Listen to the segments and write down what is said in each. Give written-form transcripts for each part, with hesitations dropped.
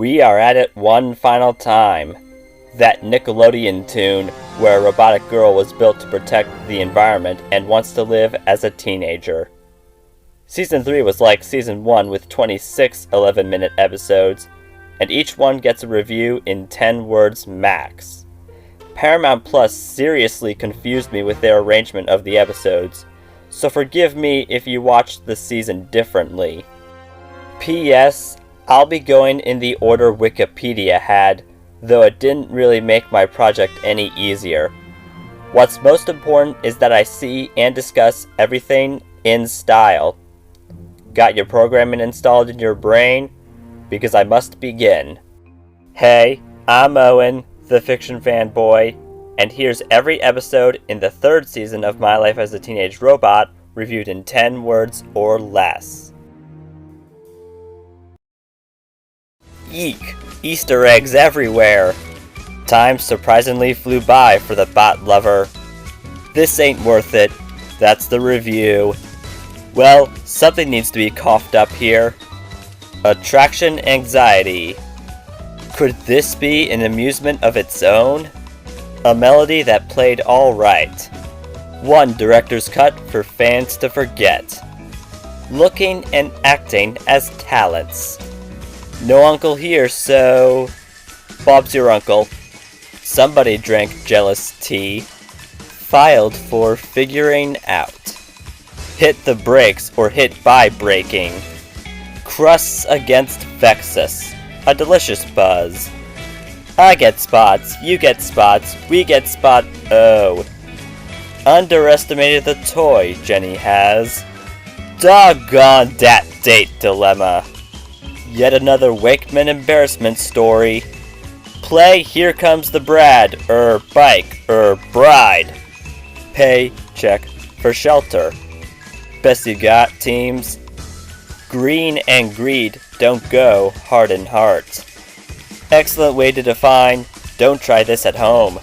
We are at it one final time. That Nickelodeon tune where a robotic girl was built to protect the environment and wants to live as a teenager. Season 3 was like Season 1 with 26 11-minute episodes, and each one gets a review in 10 words max. Paramount Plus seriously confused me with their arrangement of the episodes, so forgive me if you watched the season differently. P.S. I'll be going in the order Wikipedia had, though it didn't really make my project any easier. What's most important is that I see and discuss everything in style. Got your programming installed in your brain? Because I must begin. Hey, I'm Owen, the fiction fanboy, and here's every episode in the 3rd season of My Life as a Teenage Robot, reviewed in 10 words or less. Eek! Easter eggs everywhere! Time surprisingly flew by for the bot lover. This ain't worth it. That's the review. Well, something needs to be coughed up here. Attraction anxiety. Could this be an amusement of its own? A melody that played alright. One director's cut for fans to forget. Looking and acting as talents. No uncle here, so... Bob's your uncle. Somebody drank jealous tea. Filed for figuring out. Hit the brakes or hit by braking. Crusts against Vexus. A delicious buzz. I get spots, you get spots, we get spot... Oh. Underestimated the toy Jenny has. Doggone that date dilemma. Yet another Wakeman embarrassment story. Play Here Comes the Bride, bike, bride. Pay, check, for shelter. Best you got, teams. Green and greed don't go heart and heart. Excellent way to define, don't try this at home.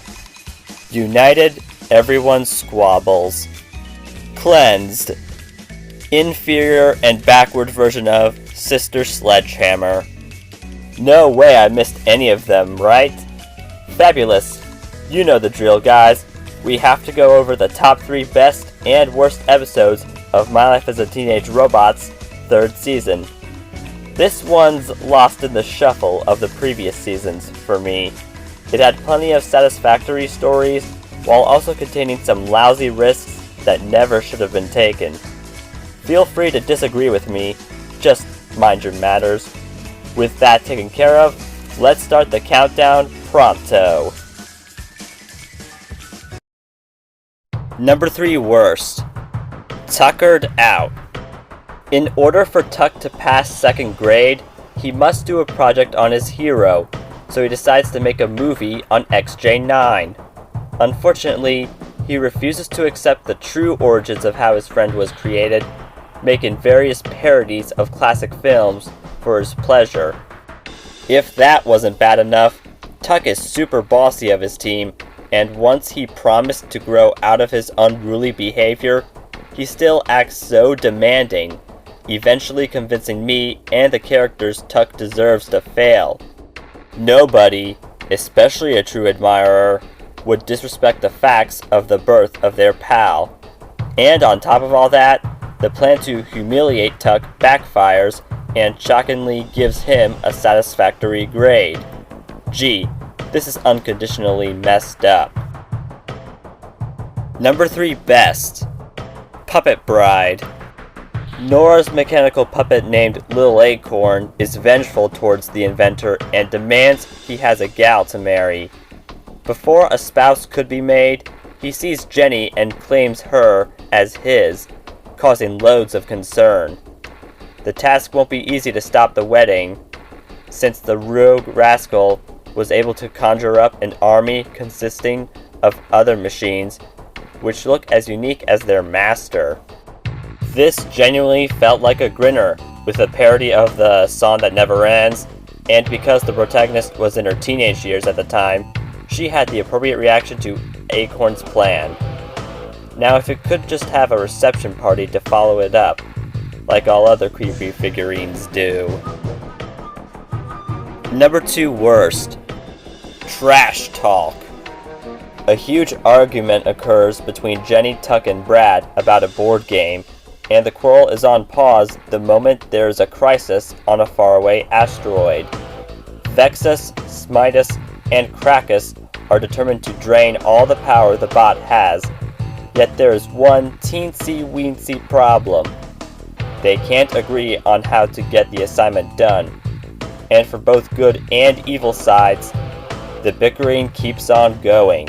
United, everyone squabbles. Cleansed. Inferior and backward version of Sister Sledgehammer. No way I missed any of them, right? Fabulous. You know the drill, guys. We have to go over the top 3 best and worst episodes of My Life as a Teenage Robot's 3rd season. This one's lost in the shuffle of the previous seasons for me. It had plenty of satisfactory stories, while also containing some lousy risks that never should have been taken. Feel free to disagree with me, just mind your matters. With that taken care of, let's start the countdown pronto. Number 3 worst. Tuckered out. In order for Tuck to pass 2nd grade, he must do a project on his hero, so he decides to make a movie on XJ9. Unfortunately, he refuses to accept the true origins of how his friend was created, making various parodies of classic films for his pleasure. If that wasn't bad enough, Tuck is super bossy of his team, and once he promised to grow out of his unruly behavior, he still acts so demanding, eventually convincing me and the characters Tuck deserves to fail. Nobody, especially a true admirer, would disrespect the facts of the birth of their pal. And on top of all that, the plan to humiliate Tuck backfires and shockingly gives him a satisfactory grade. Gee, this is unconditionally messed up. Number 3 best. Puppet Bride. Nora's mechanical puppet named Lil Acorn is vengeful towards the inventor and demands he has a gal to marry. Before a spouse could be made, he sees Jenny and claims her as his, causing loads of concern. The task won't be easy to stop the wedding, since the rogue rascal was able to conjure up an army consisting of other machines which look as unique as their master. This genuinely felt like a grinner, with a parody of the Song That Never Ends, and because the protagonist was in her teenage years at the time, she had the appropriate reaction to Acorn's plan. Now if it could just have a reception party to follow it up, like all other creepy figurines do. Number 2 worst. Trash talk. A huge argument occurs between Jenny, Tuck, and Brad about a board game, and the quarrel is on pause the moment there is a crisis on a faraway asteroid. Vexus, Smitus, and Krakus are determined to drain all the power the bot has, yet there is one teensy-weensy problem. They can't agree on how to get the assignment done, and for both good and evil sides, the bickering keeps on going.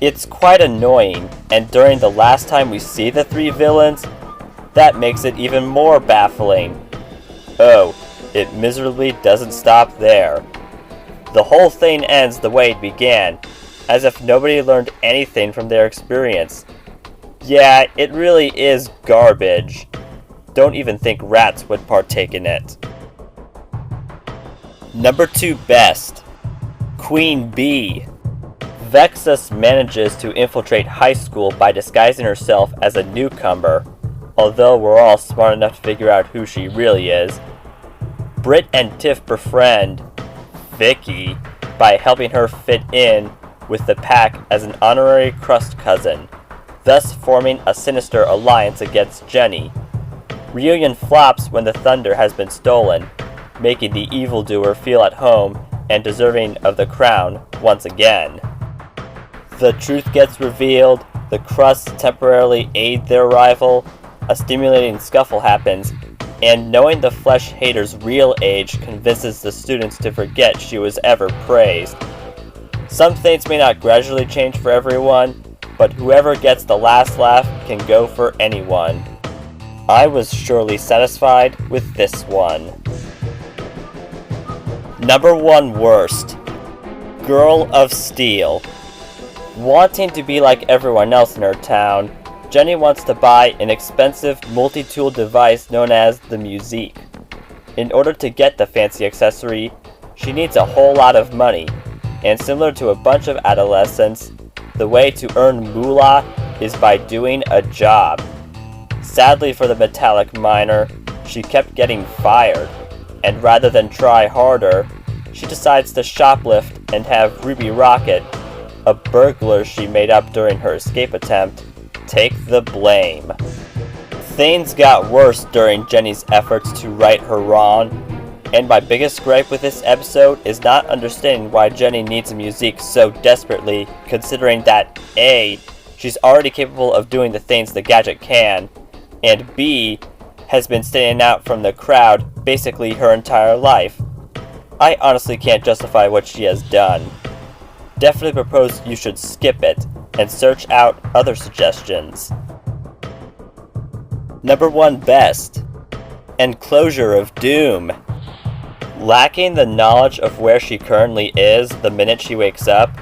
It's quite annoying, and during the last time we see the three villains, that makes it even more baffling. Oh, it miserably doesn't stop there. The whole thing ends the way it began, as if nobody learned anything from their experience. Yeah, it really is garbage. Don't even think rats would partake in it. Number 2 best. Queen Bee. Vexus manages to infiltrate high school by disguising herself as a newcomer, although we're all smart enough to figure out who she really is. Britt and Tiff befriend Vicky by helping her fit in with the pack as an honorary crust cousin, thus forming a sinister alliance against Jenny. Reunion flops when the thunder has been stolen, making the evildoer feel at home and deserving of the crown once again. The truth gets revealed, the crusts temporarily aid their rival, a stimulating scuffle happens, and knowing the flesh hater's real age convinces the students to forget she was ever praised. Some things may not gradually change for everyone, but whoever gets the last laugh can go for anyone. I was surely satisfied with this one. Number 1 worst. Girl of Steel. Wanting to be like everyone else in her town, Jenny wants to buy an expensive multi-tool device known as the Musique. In order to get the fancy accessory, she needs a whole lot of money, and similar to a bunch of adolescents, the way to earn moolah is by doing a job. Sadly for the metallic miner, she kept getting fired, and rather than try harder, she decides to shoplift and have Ruby Rocket, a burglar she made up during her escape attempt, take the blame. Things got worse during Jenny's efforts to right her wrong, and my biggest gripe with this episode is not understanding why Jenny needs a Musique so desperately, considering that A, she's already capable of doing the things the gadget can, and B, has been standing out from the crowd basically her entire life. I honestly can't justify what she has done. Definitely propose you should skip it and search out other suggestions. Number 1 best. Enclosure of Doom. Lacking the knowledge of where she currently is the minute she wakes up,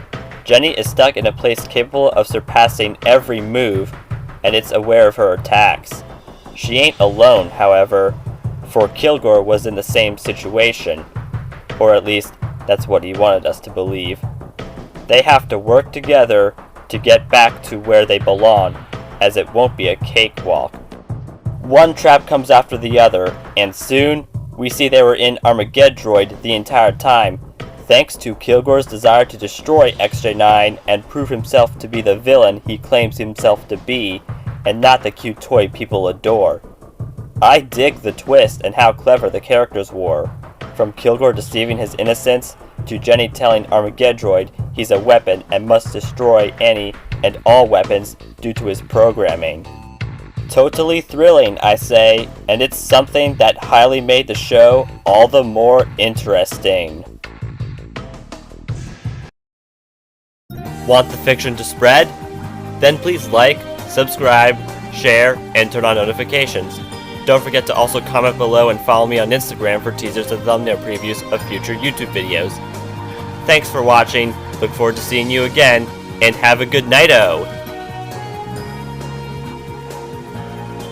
Jenny is stuck in a place capable of surpassing every move, and it's aware of her attacks. She ain't alone, however, for Kilgore was in the same situation, or at least that's what he wanted us to believe. They have to work together to get back to where they belong, as it won't be a cakewalk. One trap comes after the other, and soon, we see they were in Armageddroid the entire time, thanks to Kilgore's desire to destroy XJ9 and prove himself to be the villain he claims himself to be, and not the cute toy people adore. I dig the twist and how clever the characters were, from Kilgore deceiving his innocence, to Jenny telling Armageddroid he's a weapon and must destroy any and all weapons due to his programming. Totally thrilling, I say, and it's something that highly made the show all the more interesting. Want the fiction to spread? Then please like, subscribe, share, and turn on notifications. Don't forget to also comment below and follow me on Instagram for teasers and thumbnail previews of future YouTube videos. Thanks for watching, look forward to seeing you again, and have a good night-o!